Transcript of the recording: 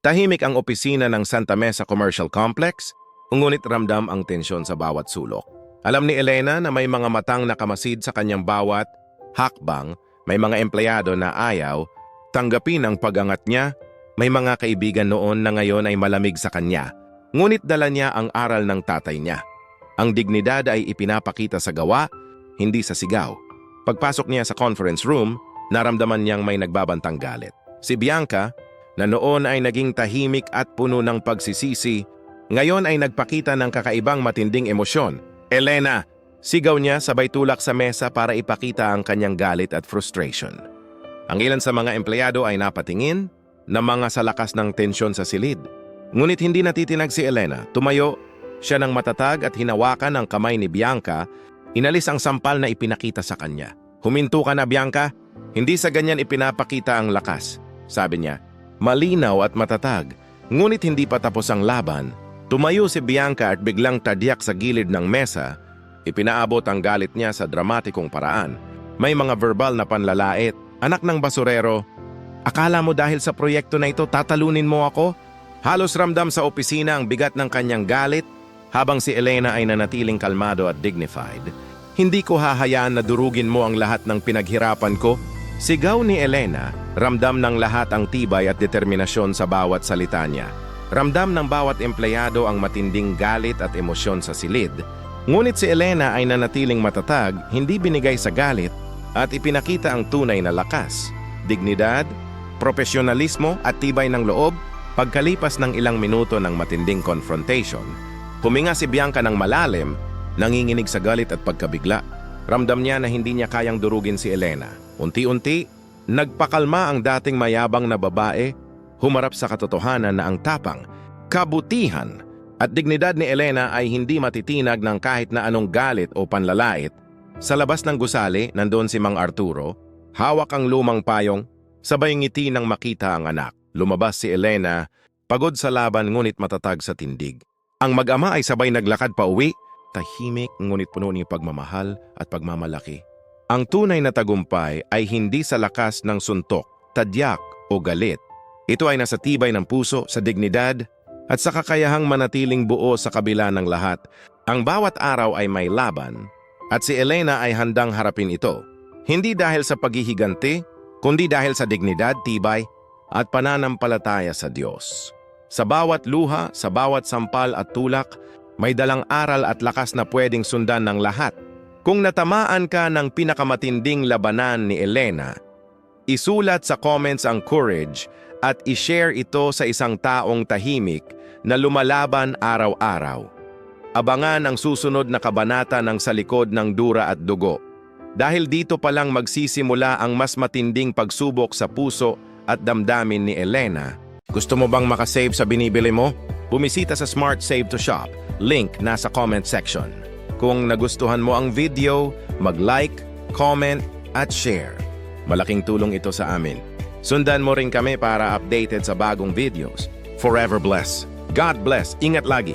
Tahimik ang opisina ng Santa Mesa Commercial Complex, ngunit ramdam ang tensyon sa bawat sulok. Alam ni Elena na may mga matang nakamasid sa kanyang bawat hakbang, may mga empleyado na ayaw tanggapin ang pag-angat niya, may mga kaibigan noon na ngayon ay malamig sa kanya. Ngunit dala niya ang aral ng tatay niya. Ang dignidad ay ipinapakita sa gawa, hindi sa sigaw. Pagpasok niya sa conference room, naramdaman niyang may nagbabantang galit. Si Bianca, na noon ay naging tahimik at puno ng pagsisisi, ngayon ay nagpakita ng kakaibang matinding emosyon. Elena! Sigaw niya sabay tulak sa mesa para ipakita ang kanyang galit at frustration. Ang ilan sa mga empleyado ay napatingin, na mga sa lakas ng tensyon sa silid. Ngunit hindi natitinag si Elena. Tumayo siya ng matatag at hinawakan ang kamay ni Bianca, inalis ang sampal na ipinakita sa kanya. Huminto ka na, Bianca. Hindi sa ganyan ipinapakita ang lakas, sabi niya. Malinaw at matatag, ngunit hindi pa tapos ang laban. Tumayo si Bianca at biglang tadyak sa gilid ng mesa. Ipinaabot ang galit niya sa dramatikong paraan. May mga verbal na panlalait. Anak ng basurero, akala mo dahil sa proyekto na ito tatalunin mo ako? Halos ramdam sa opisina ang bigat ng kanyang galit habang si Elena ay nanatiling kalmado at dignified. Hindi ko hahayaan na durugin mo ang lahat ng pinaghirapan ko. Sigaw ni Elena, ramdam ng lahat ang tibay at determinasyon sa bawat salita niya. Ramdam ng bawat empleyado ang matinding galit at emosyon sa silid. Ngunit si Elena ay nanatiling matatag, hindi binigay sa galit, at ipinakita ang tunay na lakas, dignidad, profesionalismo at tibay ng loob. Pagkalipas ng ilang minuto ng matinding confrontation, huminga si Bianca ng malalim, nanginginig sa galit at pagkabigla. Ramdam niya na hindi niya kayang durugin si Elena. Unti-unti, nagpakalma ang dating mayabang na babae, humarap sa katotohanan na ang tapang, kabutihan at dignidad ni Elena ay hindi matitinag ng kahit na anong galit o panlalait. Sa labas ng gusali, nandoon si Mang Arturo, hawak ang lumang payong, sabay ngiti nang makita ang anak. Lumabas si Elena, pagod sa laban ngunit matatag sa tindig. Ang mag-ama ay sabay naglakad pa uwi, tahimik ngunit puno ng pagmamahal at pagmamalaki. Ang tunay na tagumpay ay hindi sa lakas ng suntok, tadyak o galit. Ito ay nasa tibay ng puso, sa dignidad, at sa kakayahang manatiling buo sa kabila ng lahat. Ang bawat araw ay may laban, at si Elena ay handang harapin ito. Hindi dahil sa paghihiganti, kundi dahil sa dignidad, tibay, at pananampalataya sa Diyos. Sa bawat luha, sa bawat sampal at tulak, may dalang aral at lakas na pwedeng sundan ng lahat. Kung natamaan ka ng pinakamatinding labanan ni Elena, isulat sa comments ang courage at ishare ito sa isang taong tahimik na lumalaban araw-araw. Abangan ang susunod na kabanata ng Sa Likod ng Dura at Dugo. Dahil dito palang magsisimula ang mas matinding pagsubok sa puso at damdamin ni Elena. Gusto mo bang makasave sa binibili mo? Bumisita sa Smart Save to Shop. Link nasa comment section. Kung nagustuhan mo ang video, mag-like, comment, at share. Malaking tulong ito sa amin. Sundan mo rin kami para updated sa bagong videos. Forever bless. God bless. Ingat lagi.